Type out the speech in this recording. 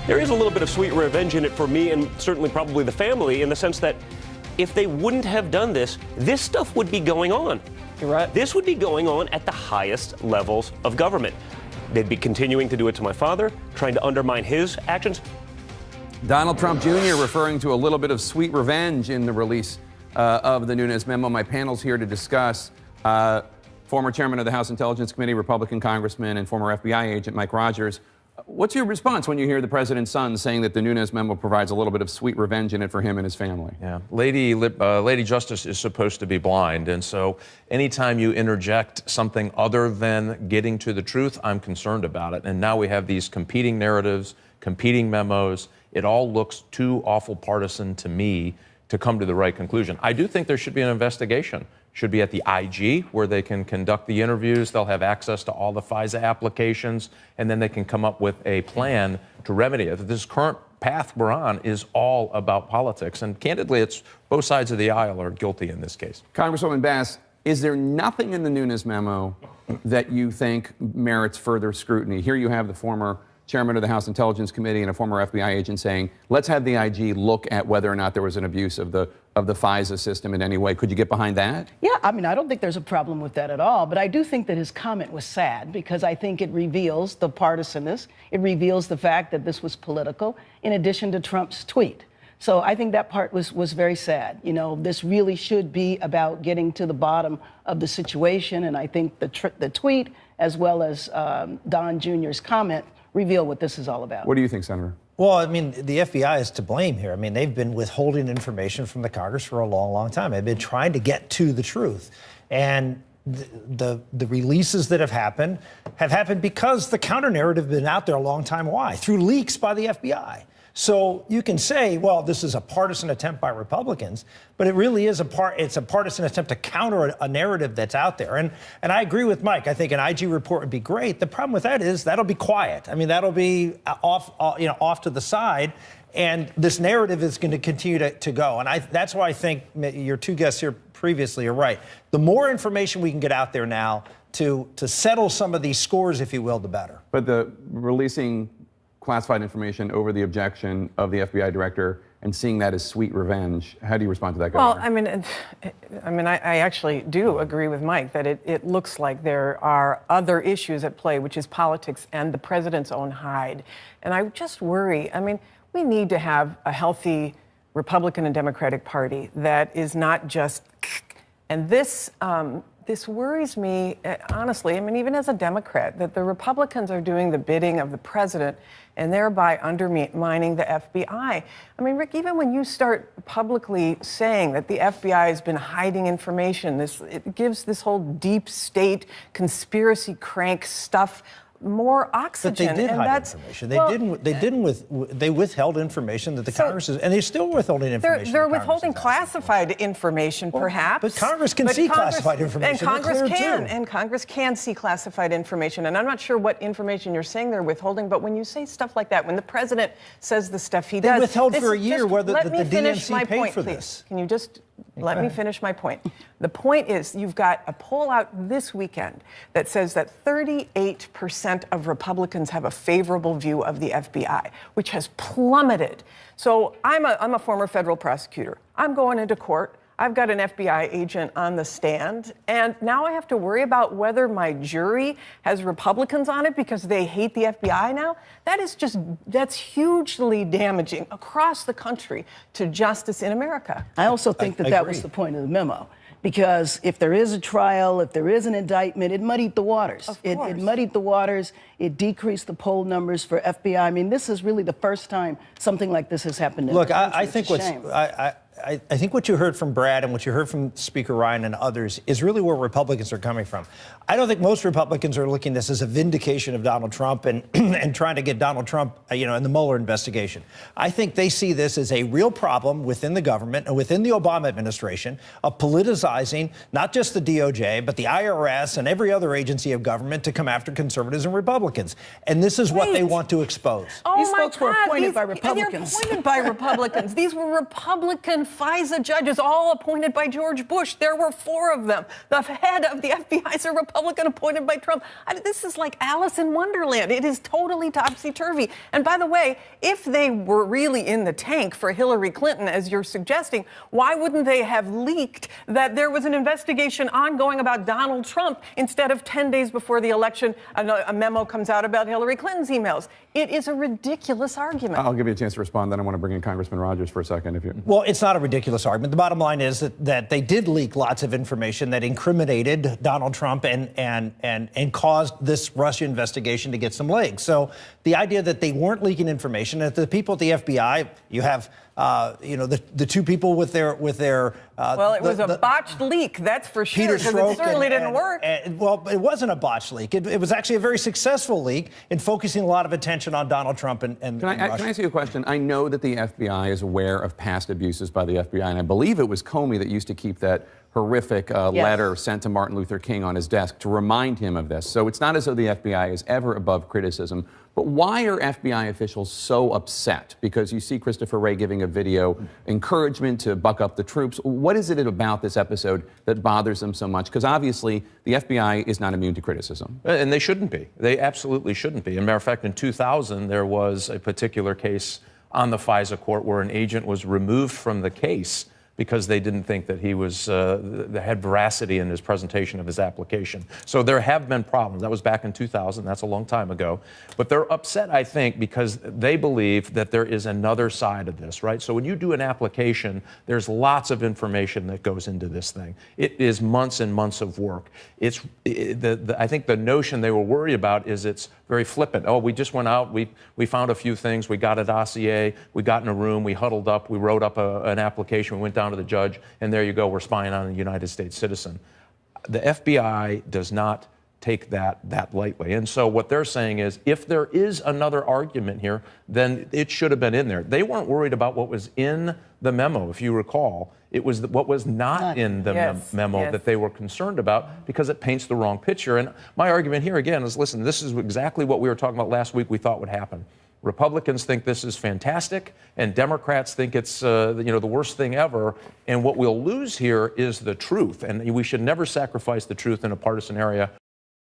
there is a little bit of sweet revenge in it for me and certainly probably the family, in the sense that if they wouldn't have done this, this stuff would be going on. You're right. This would be going on at the highest levels of government. They'd be continuing to do it to my father, trying to undermine his actions. Donald Trump Jr. referring to a little bit of sweet revenge in the release of the Nunes memo. My panel's here to discuss. Former chairman of the House Intelligence Committee, Republican congressman, and former FBI agent Mike Rogers. What's your response when you hear the president's son saying that the Nunes memo provides a little bit of sweet revenge in it for him and his family? Yeah, Lady Justice is supposed to be blind, and so anytime you interject something other than getting to the truth, I'm concerned about it. And now we have these competing narratives, competing memos. It all looks too awful partisan to me to come to the right conclusion. I do think there should be an investigation. Should be at the IG, where they can conduct the interviews. They'll have access to all the FISA applications, and then they can come up with a plan to remedy it. This current path we're on is all about politics, and candidly, it's both sides of the aisle are guilty in this case. Congresswoman Bass, is there nothing in the Nunes memo that you think merits further scrutiny? Here you have the former chairman of the House Intelligence Committee and a former FBI agent saying, let's have the IG look at whether or not there was an abuse of the FISA system in any way. Could you get behind that? Yeah, I mean, I don't think there's a problem with that at all, but I do think that his comment was sad because I think it reveals the partisanness. It reveals the fact that this was political, in addition to Trump's tweet. So I think that part was very sad. You know, this really should be about getting to the bottom of the situation, and I think the tweet, as well as Don Jr.'s comment, reveal what this is all about. What do you think, Senator? Well, I mean, the FBI is to blame here. I mean, they've been withholding information from the Congress for a long, long time. They've been trying to get to the truth. And the releases that have happened because the counter-narrative has been out there a long time. Why? Through leaks by the FBI. So you can say, well, this is a partisan attempt by Republicans, but it really is it's a partisan attempt to counter a narrative that's out there. And I agree with Mike. I think an IG report would be great. The problem with that is that'll be quiet. I mean, that'll be off to the side, and this narrative is going to continue to go. And that's why I think your two guests here previously are right. The more information we can get out there now to settle some of these scores, if you will, the better. But the releasing classified information over the objection of the FBI director and seeing that as sweet revenge. How do you respond to that, Governor? Well, I actually do agree with Mike that it looks like there are other issues at play, which is politics and the president's own hide. And I just worry, I mean, we need to have a healthy Republican and Democratic Party that is not just, and this worries me, honestly. I mean, even as a Democrat, that the Republicans are doing the bidding of the president and thereby undermining the FBI. I mean, Rick, even when you start publicly saying that the FBI has been hiding information, it gives this whole deep state conspiracy crank stuff more oxygen. But they did hide information. They withheld information that the Congress is, and they're still withholding information. They're withholding classified information, perhaps. But Congress can see classified information. And Congress can see classified information. And I'm not sure what information you're saying they're withholding, but when you say stuff like that, when the president says the stuff he does, they withheld for a year whether the DNC paid for this. Can you just let me finish my point? The point is, you've got a poll out this weekend that says that 38% of Republicans have a favorable view of the FBI, which has plummeted. So I'm a former federal prosecutor. I'm going into court. I've got an FBI agent on the stand, and now I have to worry about whether my jury has Republicans on it because they hate the FBI now. That's hugely damaging across the country to justice in America. I also think that was the point of the memo. Because if there is a trial, if there is an indictment, it muddied the waters. It muddied the waters. It decreased the poll numbers for FBI. I mean, this is really the first time something like this has happened. Look, I think what you heard from Brad and what you heard from Speaker Ryan and others is really where Republicans are coming from. I don't think most Republicans are looking at this as a vindication of Donald Trump and trying to get Donald Trump, in the Mueller investigation. I think they see this as a real problem within the government and within the Obama administration of politicizing not just the DOJ, but the IRS and every other agency of government to come after conservatives and Republicans. And this is what they want to expose. These folks were appointed by Republicans. They're appointed by Republicans. These were Republican FISA judges, all appointed by George Bush. There were 4 of them. The head of the FBI is a Republican appointed by Trump. This is like Alice in Wonderland. It is totally topsy-turvy. And by the way, if they were really in the tank for Hillary Clinton, as you're suggesting, why wouldn't they have leaked that there was an investigation ongoing about Donald Trump instead of 10 days before the election, a memo comes out about Hillary Clinton's emails? It is a ridiculous argument. I'll give you a chance to respond, then I want to bring in Congressman Rogers for a second. Well, it's not a ridiculous argument. The bottom line is that they did leak lots of information that incriminated Donald Trump and caused this Russia investigation to get some legs. So the idea that they weren't leaking information, that the people at the FBI, you have the 2 people with their well, it was a botched leak, that's for sure, because it certainly didn't work. Well, it wasn't a botched leak. It was actually a very successful leak in focusing a lot of attention on Donald Trump and Can I ask you a question? I know that the FBI is aware of past abuses by the FBI, and I believe it was Comey that used to keep that horrific letter sent to Martin Luther King on his desk to remind him of this. So it's not as though the FBI is ever above criticism. But why are FBI officials so upset? Because you see Christopher Wray giving a video encouragement to buck up the troops. What is it about this episode that bothers them so much? Because obviously the FBI is not immune to criticism. And they shouldn't be. They absolutely shouldn't be. As a matter of fact, in 2000, there was a particular case on the FISA court where an agent was removed from the case because they didn't think that he had veracity in his presentation of his application. So there have been problems. That was back in 2000. That's a long time ago. But they're upset, I think, because they believe that there is another side of this, right? So when you do an application, there's lots of information that goes into this thing. It is months and months of work. I think the notion they were worried about is it's very flippant. Oh, we just went out, we found a few things, we got a dossier, we got in a room, we huddled up, we wrote up an application, we went down to the judge, and there you go, we're spying on a United States citizen. The FBI does not take that lightly. And so what they're saying is, if there is another argument here, then it should have been in there. They weren't worried about what was in the memo, if you recall. It was what was not in the memo that they were concerned about, because it paints the wrong picture. And my argument here, again, is, listen, this is exactly what we were talking about last week we thought would happen. Republicans think this is fantastic, and Democrats think it's the worst thing ever. And what we'll lose here is the truth. And we should never sacrifice the truth in a partisan area.